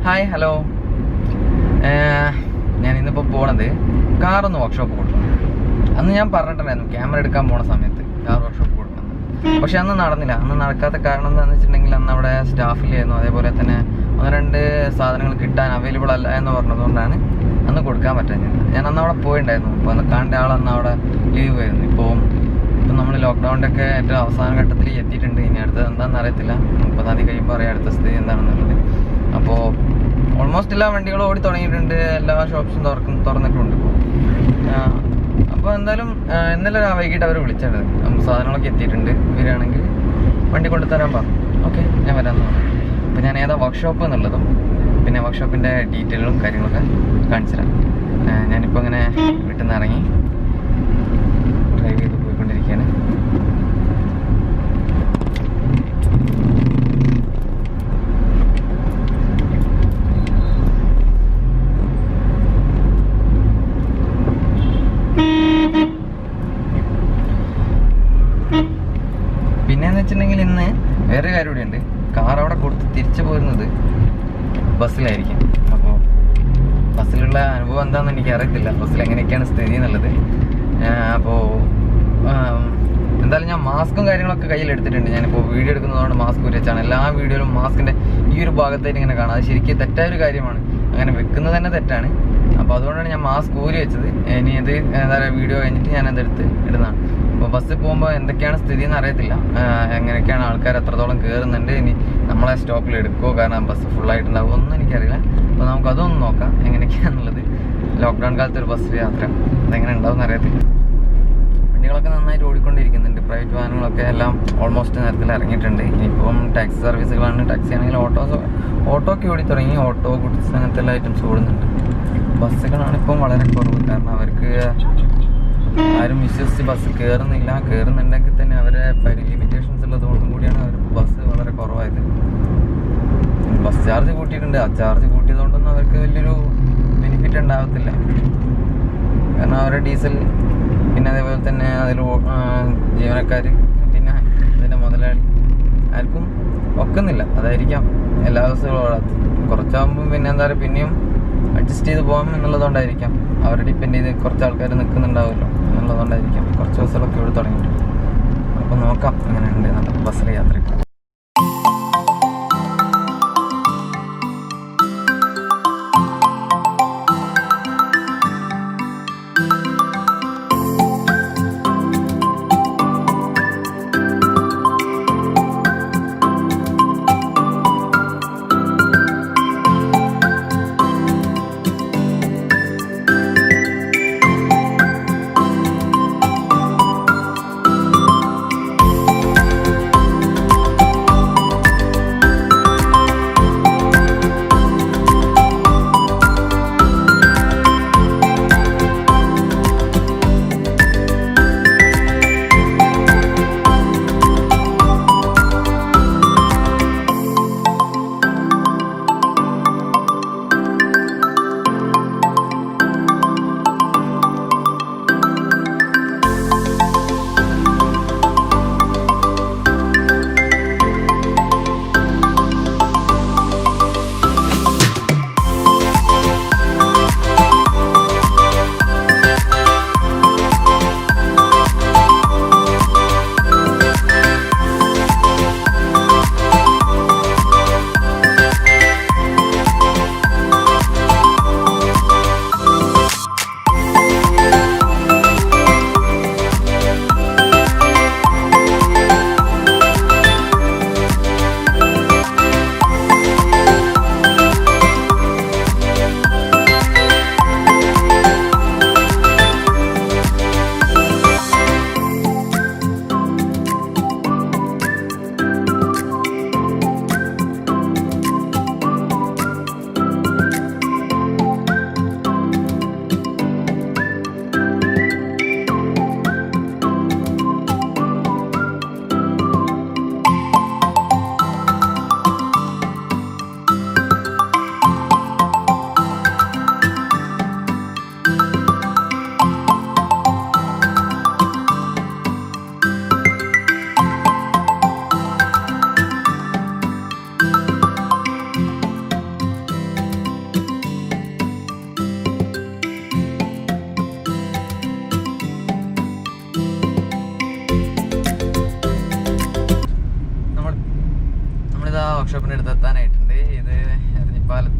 Hi hello. ഞാൻ ഇന്നിപ്പോൾ പോണത് കാറൊന്ന് വർക്ക്ഷോപ്പ് കൊടുക്കണം. അന്ന് ഞാൻ പറഞ്ഞിട്ടുണ്ടായിരുന്നു ക്യാമറ എടുക്കാൻ പോണ സമയത്ത് കാർ വർക്ക്ഷോപ്പ് കൊടുക്കണം. പക്ഷെ അന്ന് നടന്നില്ല. അന്ന് നടക്കാത്ത കാരണം എന്താണെന്ന് വെച്ചിട്ടുണ്ടെങ്കിൽ അന്ന് അവിടെ സ്റ്റാഫിലായിരുന്നു. അതേപോലെ തന്നെ ഒന്ന് രണ്ട് സാധനങ്ങൾ കിട്ടാൻ അവൈലബിൾ അല്ല എന്ന് പറഞ്ഞതുകൊണ്ടാണ് അന്ന് കൊടുക്കാൻ പറ്റുന്നത്. ഞാൻ അന്ന് അവിടെ പോയിട്ടുണ്ടായിരുന്നു. അപ്പോൾ അന്ന് കാണേണ്ട ആളന്ന് അവിടെ ലീവ് ആയിരുന്നു. ഇപ്പം നമ്മൾ ലോക്ക്ഡൗണിൻ്റെ ഒക്കെ ഏറ്റവും അവസാന ഘട്ടത്തിൽ എത്തിയിട്ടുണ്ട്. ഇനി അടുത്തത് എന്താണെന്ന് അറിയത്തില്ല. 30-ാം തീയതി കഴിയുമ്പോൾ അറിയാം അടുത്ത സ്ഥിതി എന്താണെന്നുള്ളത്. അപ്പോൾ ഓൾമോസ്റ്റ് എല്ലാ വണ്ടികളും ഓടി തുടങ്ങിയിട്ടുണ്ട്. എല്ലാ ഷോപ്സും തുറന്നിട്ടുണ്ട് ഇപ്പോൾ. അപ്പോൾ എന്തായാലും ഇന്നലെ വൈകിട്ട് അവർ വിളിച്ചിട്ടുണ്ട്. സാധനങ്ങളൊക്കെ എത്തിയിട്ടുണ്ട്, വരികയാണെങ്കിൽ വണ്ടി കൊണ്ടുതരാൻ പറഞ്ഞു. ഓക്കെ, ഞാൻ വരാമെന്ന് പറഞ്ഞു. അപ്പോൾ ഞാൻ ഏതാ വർക്ക്ഷോപ്പ് എന്നുള്ളതും പിന്നെ വർക്ക്ഷോപ്പിൻ്റെ ഡീറ്റെയിലും കാര്യങ്ങളൊക്കെ കാണിച്ചു തരാം. ഞാനിപ്പോൾ ഇങ്ങനെ വീട്ടിൽ നിന്ന് ഇറങ്ങി ഡ്രൈവ് ചെയ്ത് പോയിക്കൊണ്ടിരിക്കുകയാണ്. പിന്നെന്ന് വെച്ചിട്ടുണ്ടെങ്കിൽ ഇന്ന് വേറെ കാര്യം കൂടി ഉണ്ട്. കാർ അവിടെ കൊടുത്ത് തിരിച്ചു പോരുന്നത് ബസ്സിലായിരിക്കും. അപ്പോൾ ബസ്സിലുള്ള അനുഭവം എന്താണെന്ന് എനിക്ക് അറിയത്തില്ല, ബസ്സിൽ എങ്ങനെയൊക്കെയാണ് സ്ഥിതി എന്നുള്ളത്. അപ്പോൾ എന്തായാലും ഞാൻ മാസ്കും കാര്യങ്ങളൊക്കെ കയ്യിലെടുത്തിട്ടുണ്ട്. ഞാനിപ്പോൾ വീഡിയോ എടുക്കുന്നതുകൊണ്ട് മാസ്ക് വെച്ചാണ് എല്ലാ വീഡിയോയിലും മാസ്കിൻ്റെ ഈ ഒരു ഭാഗത്തായിട്ട് ഇങ്ങനെ കാണാം. അത് ശരിക്കും തെറ്റായൊരു കാര്യമാണ്. അങ്ങനെ വെക്കുന്നത് തന്നെ തെറ്റാണ്. അപ്പോൾ അതുകൊണ്ടാണ് ഞാൻ മാസ്ക് ഊരി വെച്ചത്. ഇനി ഇത് എന്താ പറയുക, വീഡിയോ കഴിഞ്ഞിട്ട് ഞാൻ അതെടുത്ത് ഇടുന്നതാണ്. അപ്പോൾ ബസ്സിൽ പോകുമ്പോൾ എന്തൊക്കെയാണ് സ്ഥിതി എന്ന് അറിയത്തില്ല. എങ്ങനെയൊക്കെയാണ് ആൾക്കാർ എത്രത്തോളം കയറുന്നുണ്ട്, ഇനി നമ്മളെ സ്റ്റോപ്പിൽ എടുക്കുമോ, കാരണം ബസ് ഫുള്ളായിട്ടുണ്ടാവും, ഒന്നും എനിക്കറിയില്ല. അപ്പോൾ നമുക്കതൊന്ന് നോക്കാം എങ്ങനെയൊക്കെയാണെന്നുള്ളത്. ലോക്ക്ഡൗൺ കാലത്ത് ഒരു ബസ് യാത്ര അതെങ്ങനെ ഉണ്ടാവും എന്നറിയത്തില്ല. വണ്ടികളൊക്കെ നന്നായിട്ട് ഓടിക്കൊണ്ടിരിക്കുന്നുണ്ട്. പ്രൈവറ്റ് വാഹനങ്ങളൊക്കെ എല്ലാം ഓൾമോസ്റ്റ് നേരത്തിൽ ഇറങ്ങിയിട്ടുണ്ട്. ഇനിയിപ്പം ടാക്സി സർവീസുകളാണ്. ടാക്സി ആണെങ്കിൽ ഓട്ടോ ഒക്കെ ഓടി തുടങ്ങി. ഓട്ടോ, ഗുഡ്സ് അങ്ങനത്തെ എല്ലാ ഐറ്റംസ് ഓടുന്നുണ്ട്. ബസ്സുകളാണ് ഇപ്പം വളരെ കുറവ്. കാരണം അവർക്ക് ആരും വിശ്വസിച്ച് ബസ് കയറുന്നില്ല. കയറുന്നുണ്ടെങ്കിൽ തന്നെ അവരെ ലിമിറ്റേഷൻസ് ഉള്ളതുകൊണ്ടും കൂടിയാണ് അവർ ബസ് വളരെ കുറവായത്. ബസ് ചാർജ് കൂട്ടിയിട്ടുണ്ട്. ആ ചാർജ് കൂട്ടിയതുകൊണ്ടൊന്നും അവർക്ക് വലിയൊരു ബെനിഫിറ്റ് ഉണ്ടാകത്തില്ല. കാരണം അവരുടെ ഡീസൽ, പിന്നെ അതേപോലെ തന്നെ അതിൽ ജീവനക്കാർ, പിന്നെ അതിൻ്റെ മുതലാളി ആർക്കും ഒക്കുന്നില്ല. അതായിരിക്കാം എല്ലാ ദിവസവും ഓടാത്തത്. കുറച്ചാകുമ്പം പിന്നെ എന്താ പറയുക, പിന്നെയും അഡ്ജസ്റ്റ് ചെയ്ത് പോകാം എന്നുള്ളതുകൊണ്ടായിരിക്കാം. അവരെ ഡിപ്പെൻഡ് ചെയ്ത് കുറച്ച് ആൾക്കാർ നിൽക്കുന്നുണ്ടാവുമല്ലോ എന്നുള്ളതുകൊണ്ടായിരിക്കാം കുറച്ച് ദിവസങ്ങളൊക്കെ ഇവിടെ തുടങ്ങിയിട്ടുണ്ട്. അപ്പോൾ നോക്കാം എങ്ങനെയുണ്ട് നല്ല ബസ്സിലെ യാത്രയ്ക്ക്.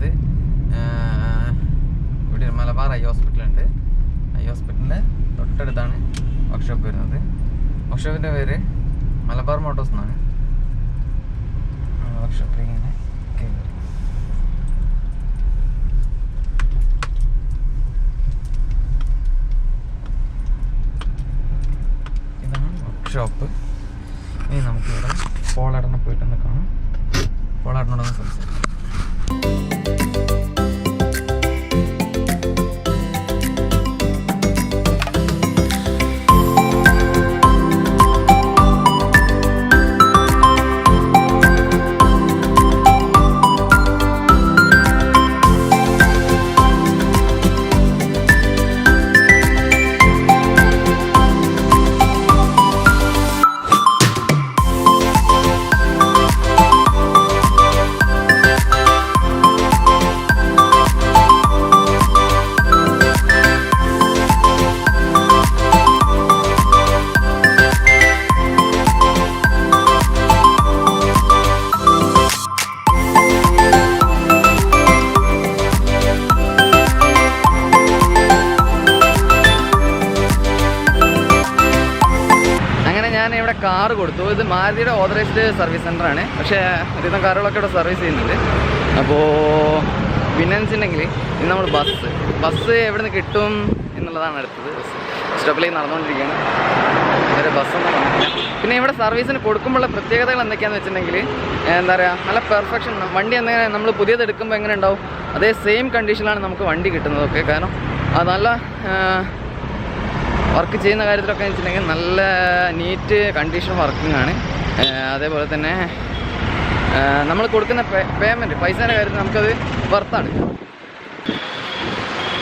അടുത്ത് ഇവിടെ മലബാർ ഐ ഹോസ്പിറ്റലുണ്ട്. ഐ ഹോസ്പിറ്റലിൻ്റെ തൊട്ടടുത്താണ് വർക്ക്ഷോപ്പ് വരുന്നത്. വർക്ക്ഷോപ്പിൻ്റെ പേര് മലബാർ മോട്ടോഴ്സ് എന്നാണ്. വർക്ക്ഷോപ്പ് ഇങ്ങനെ ഇതാണ് വർക്ക്ഷോപ്പ്. ഇനി നമുക്കിവിടെ പോളേട്ടനെ പോയിട്ടൊന്ന് കാണാം. പോളേട്ടനോടൊന്ന് സംസാരിക്കാം. ഞാനിവിടെ കാറ് കൊടുത്തു. ഇത് മാരുതിയുടെ ഓതറൈസ്ഡ് സർവീസ് സെൻ്ററാണ്. പക്ഷേ ഒരുവിധം കാറുകളൊക്കെ ഇവിടെ സർവീസ് ചെയ്യുന്നുണ്ട്. അപ്പോൾ പിന്നെന്നുവെച്ചിട്ടുണ്ടെങ്കിൽ ഇന്ന് നമ്മൾ ബസ് എവിടെ നിന്ന് കിട്ടും എന്നുള്ളതാണ് അടുത്തത്. സ്റ്റോപ്പിലേക്ക് നടന്നുകൊണ്ടിരിക്കുകയാണ്. ഇതുവരെ ബസ്സൊന്നും വന്നിട്ടില്ല. പിന്നെ ഇവിടെ സർവീസിന് കൊടുക്കുമ്പോഴുള്ള പ്രത്യേകതകൾ എന്തൊക്കെയാണെന്ന് വെച്ചിട്ടുണ്ടെങ്കിൽ എന്താ പറയുക, നല്ല പെർഫെക്ഷൻ. വണ്ടി എങ്ങനെ നമ്മൾ പുതിയത് എടുക്കുമ്പോൾ എങ്ങനെ ഉണ്ടാവും അതേ സെയിം കണ്ടീഷനിലാണ് നമുക്ക് വണ്ടി കിട്ടുന്നതൊക്കെ. കാരണം അത് നല്ല വർക്ക് ചെയ്യുന്ന കാര്യത്തിലൊക്കെ വെച്ചിട്ടുണ്ടെങ്കിൽ നല്ല നീറ്റ് കണ്ടീഷൻ വർക്കിംഗ് ആണ്. അതേപോലെ തന്നെ നമ്മൾ കൊടുക്കുന്ന പേയ്മെൻറ്റ് പൈസേൻ്റെ കാര്യത്തിൽ നമുക്കത് വർത്താണ്.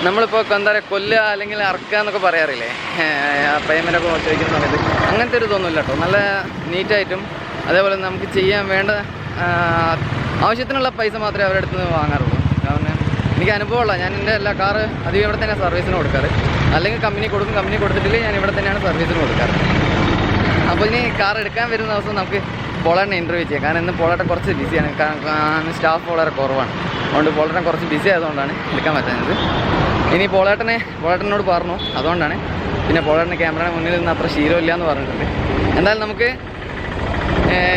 നമ്മളിപ്പോൾ എന്താ പറയുക, കൊല്ലുക അല്ലെങ്കിൽ അറക്കുക എന്നൊക്കെ പറയാറില്ലേ, പേയ്മെൻറ്റൊക്കെ ചോദിക്കുന്ന സമയത്ത് അങ്ങനത്തെ ഒരു ഇതൊന്നുമില്ല കേട്ടോ. നല്ല നീറ്റായിട്ടും അതേപോലെ നമുക്ക് ചെയ്യാൻ വേണ്ട ആവശ്യത്തിനുള്ള പൈസ മാത്രമേ അവരുടെ അടുത്ത് നിന്ന് വാങ്ങാറുള്ളൂ. കാരണം എനിക്ക് അനുഭവമുള്ള, ഞാൻ എൻ്റെ എല്ലാ കാറ് അധികം ഇവിടെ തന്നെ സർവീസിന് കൊടുക്കാറ്. അല്ലെങ്കിൽ കമ്പനി കൊടുക്കും, കമ്പനി കൊടുത്തിട്ടില്ല ഞാൻ ഇവിടെ തന്നെയാണ് സർവീസിന് കൊടുക്കാറ്. അപ്പോൾ ഇനി കാർ എടുക്കാൻ വരുന്ന ദിവസം നമുക്ക് പോളേട്ടനെ ഇൻ്റർവ്യൂ ചെയ്യാം. കാരണം ഇന്ന് പോളേട്ടൻ കുറച്ച് ബിസിയാണ്. കാരണം സ്റ്റാഫ് വളരെ കുറവാണ്. അതുകൊണ്ട് പോളേട്ടൻ കുറച്ച് ബിസി ആയതുകൊണ്ടാണ് എടുക്കാൻ പറ്റുന്നത്. ഇനി പോളേട്ടനോട് പറഞ്ഞു, അതുകൊണ്ടാണ്. പിന്നെ പോളേട്ടന് ക്യാമറയുടെ മുന്നിൽ നിന്ന് അത്ര ശീലമില്ല എന്ന് പറഞ്ഞിട്ടുണ്ട്. എന്തായാലും നമുക്ക്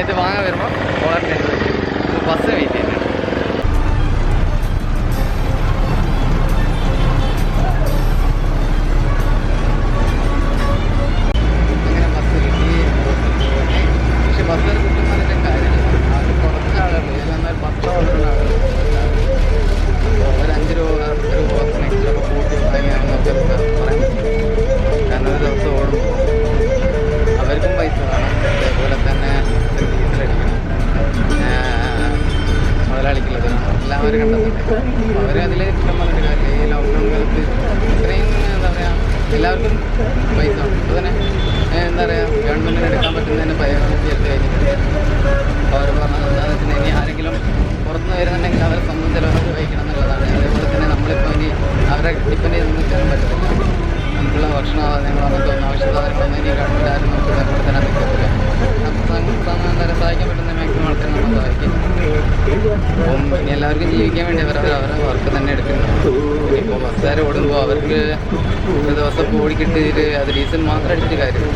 ഇത് വാങ്ങാൻ വരുമ്പോൾ പോളേട്ടനെ ബസ് വെയിറ്റ് ചെയ്യുന്നുണ്ട്. അവരതിൽ ഇഷ്ടം പറഞ്ഞിട്ട് കാര്യമില്ല. ഈ ലോക്ക്ഡൗൺ കാലത്ത് ഇത്രയും എന്താ പറയുക, എല്ലാവർക്കും പൈസ ഉണ്ട്. അപ്പോൾ തന്നെ എന്താ പറയുക, ഗവൺമെൻറ്റിന് എടുക്കാൻ പറ്റുന്നതിന് പ്രയോജനം എടുത്ത് കഴിഞ്ഞിട്ടുണ്ട്. അപ്പോൾ അവർ പറഞ്ഞത് എന്താണെന്ന് വെച്ചിട്ടുണ്ടെങ്കിൽ ഇനി ആരെങ്കിലും പുറത്തുനിന്ന് വരുന്നുണ്ടെങ്കിൽ അവരെ സ്വന്തം ചിലവൊക്കെ വഹിക്കണം എന്നുള്ളതാണ്. അതേപോലെ തന്നെ നമ്മളിപ്പോൾ ഇനി അവരെ ഡിപ്പെൻഡ് ചെയ്ത് നിൽക്കാനും പറ്റത്തില്ല. നമുക്കുള്ള ഭക്ഷണം നിങ്ങൾ അങ്ങനത്തെ ആവശ്യസാധനങ്ങളൊന്നും ഇനി ഗവൺമെൻറ് ആരും നമുക്ക് അതേപോലെ തന്നെ നിൽക്കത്തില്ല. എന്താ പറയുക, സഹായിക്കാൻ പറ്റുന്ന മാക്സിമം ആൾക്കാരെ നമ്മൾ സഹായിക്കും. അപ്പം ഇനി എല്ലാവർക്കും ജീവിക്കാൻ വേണ്ടി അവരുടെ വർക്ക് തന്നെ എടുക്കുന്നുണ്ട്. ഇപ്പോൾ ബസ്സുകാർ ഓടുമ്പോൾ അവർക്ക് ഒരു ദിവസം ഇപ്പോൾ ഓടിക്കിട്ടിട്ട് അത് ഡീസൽ മാത്രം അടിച്ചിട്ട് കാര്യമില്ല.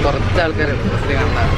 കുറച്ച് ആൾക്കാരുണ്ട് ബസ്സിൽ കാണാൻ.